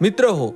मित्र हो,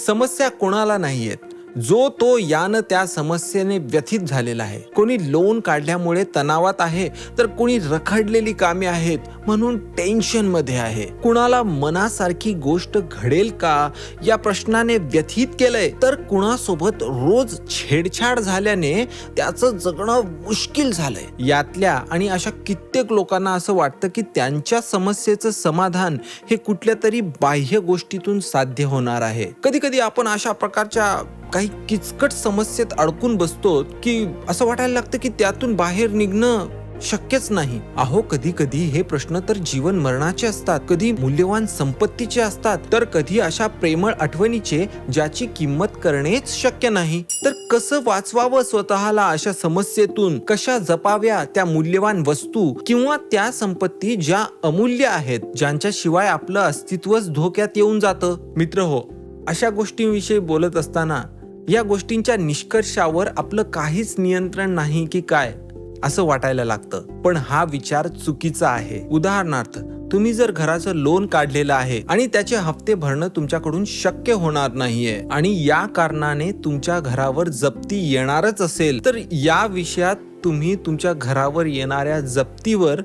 समस्या कोणाला नाहीयेत. जो तो यानं त्या समस्येने व्यथित झालेला आहे. कोणी लोन काढल्यामुळे तणावात आहे, तर कोणी रखडलेली कामे आहेत म्हणून टेन्शन मध्ये आहे. कुणाला मनासारखी गोष्ट घडेल का या प्रश्नाने व्यथित केलंय, तर कुणासोबत रोज छेडछाड झाल्याने त्याचं जगणं मुश्किल झालंय. यातल्या आणि अशा कित्येक लोकांना असं वाटतं की त्यांच्या समस्येचं समाधान हे कुठल्या तरी बाह्य गोष्टीतून साध्य होणार आहे. कधी कधी आपण अशा प्रकारच्या काही किचकट समस्येत अडकून बसतो की असं वाटायला लागतं की त्यातून बाहेर निघणं शक्यच नाही. अहो, कधी कधी हे प्रश्न तर जीवन मरणाचे असतात, कधी मूल्यवान संपत्तीचे असतात, तर कधी अशा प्रेमळ आठवणीचे ज्याची किंमत करणेच शक्य नाही. तर कसं वाचवावं स्वतःला अशा समस्येतून, कशा जपाव्या त्या मूल्यवान वस्तू किंवा त्या संपत्ती ज्या अमूल्य आहेत, ज्यांच्याशिवाय आपलं अस्तित्वच धोक्यात येऊन जातं. मित्र हो, अशा गोष्टींविषयी बोलत असताना या गोष्टींच्या निष्कर्षावर आपलं काहीच नियंत्रण नाही की काय असं वाटायला लागतं. पण हा विचार चुकीचा आहे. उदाहरणार्थ, तुम्ही जर घराचं लोन काढलेलं आहे आणि त्याचे हप्ते भरणं तुमच्याकडून शक्य होणार नाहीये आणि या कारणाने तुमच्या घरावर जप्ती येणारच असेल, तर या विषयात तुम्ही तुमच्या घरावर येणाऱ्या जप्तीवर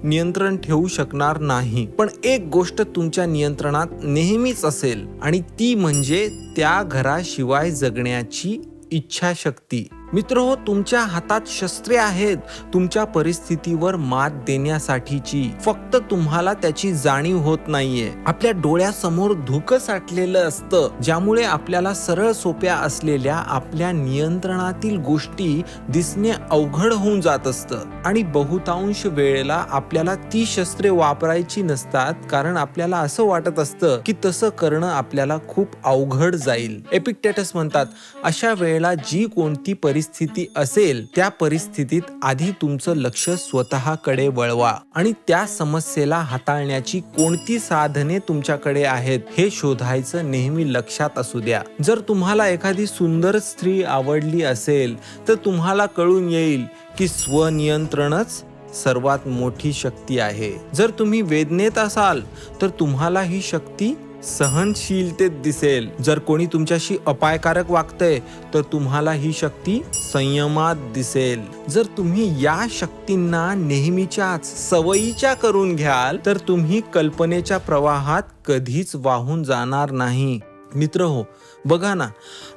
नियंत्रण ठेवू शकणार नाही. पण एक गोष्ट तुमच्या नियंत्रणात नेहमीच असेल आणि ती म्हणजे त्या घराशिवाय जगण्याची इच्छाशक्ती. मित्र हो, तुमच्या हातात शस्त्रे आहेत तुमच्या परिस्थितीवर मात देण्यासाठीची. फक्त तुम्हाला त्याची जाणीव होत नाहीये. आपल्या डोळ्यासमोर धुकं साठलेलं असतं, ज्यामुळे आपल्याला सरळ सोप्या असलेल्या आपल्या नियंत्रणातील गोष्टी दिसणे अवघड होऊन जात असतं. आणि बहुतांश वेळेला आपल्याला ती शस्त्रे वापरायची नसतात, कारण आपल्याला असं वाटत असतं की तसं करणं आपल्याला खूप अवघड जाईल. एपिक्टेटस म्हणतात, अशा वेळेला जी कोणती परिस्थिती असेल त्या परिस्थितीत आधी तुमचं लक्ष स्वतःकडे वळवा आणि त्या समस्येला हाताळण्याची कोणती साधने तुमच्याकडे आहेत हे शोधायचं नेहमी लक्षात असू द्या. जर तुम्हाला एखादी सुंदर स्त्री आवडली असेल, तर तुम्हाला कळून येईल की स्वनियंत्रणच सर्वात मोठी शक्ती आहे. जर तुम्ही वेदनेत असाल, तर तुम्हाला ही शक्ती सहनशीलतेत दिसेल. जर कोणी तुमच्याशी अपायकारक वागतंय, तर तुम्हाला ही शक्ती संयमात दिसेल. जर तुम्ही या शक्तींना नेहमीच्याच सवयीच्या करून घ्याल, तर तुम्ही कल्पनेच्या प्रवाहात कधीच वाहून जाणार नाही. मित्र हो, बघा ना,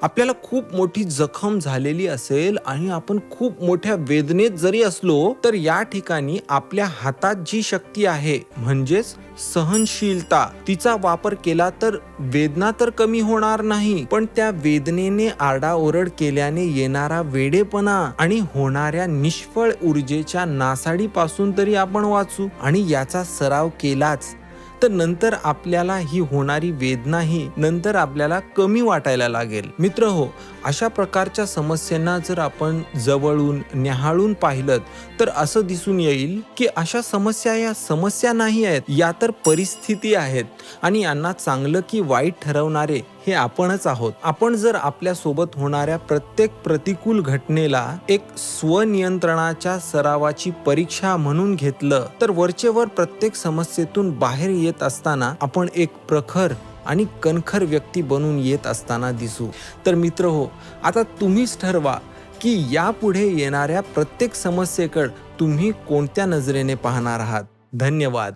आपल्याला खूप मोठी जखम झालेली असेल आणि आपण खूप मोठ्या वेदनेत जरी असलो, तर या ठिकाणी आपल्या हातात जी शक्ती आहे म्हणजेच सहनशीलता, तिचा वापर केला तर वेदना तर कमी होणार नाही, पण त्या वेदनेने आरडाओरड केल्याने येणारा वेडेपणा आणि होणाऱ्या निष्फळ ऊर्जेच्या नासाडीपासून तरी आपण वाचू. आणि याचा सराव केलाच तर नंतर आपल्याला ही होणारी वेदनाही नंतर आपल्याला कमी वाटायला लागेल. मित्र हो, अशा प्रकारच्या समस्यांना जर आपण जवळून न्याहाळून पाहिलं, तर असं दिसून येईल की अशा समस्या या समस्या नाही आहेत, या तर परिस्थिती आहेत आणि यांना चांगलं की वाईट ठरवणारे हे आपणच आहोत. आपण जर आपल्या सोबत होणाऱ्या प्रत्येक प्रतिकूल घटनेला एक स्वनियंत्रणाच्या सरावाची परीक्षा म्हणून घेतलं, तर वरचेवर प्रत्येक समस्येतून बाहेर येत असताना आपण एक प्रखर आणि कणखर व्यक्ती बनून येत असताना दिसू. तर मित्र हो, आता तुम्हीच ठरवा की यापुढे येणाऱ्या प्रत्येक समस्येकडे तुम्ही कोणत्या नजरेने पाहणार आहात. धन्यवाद.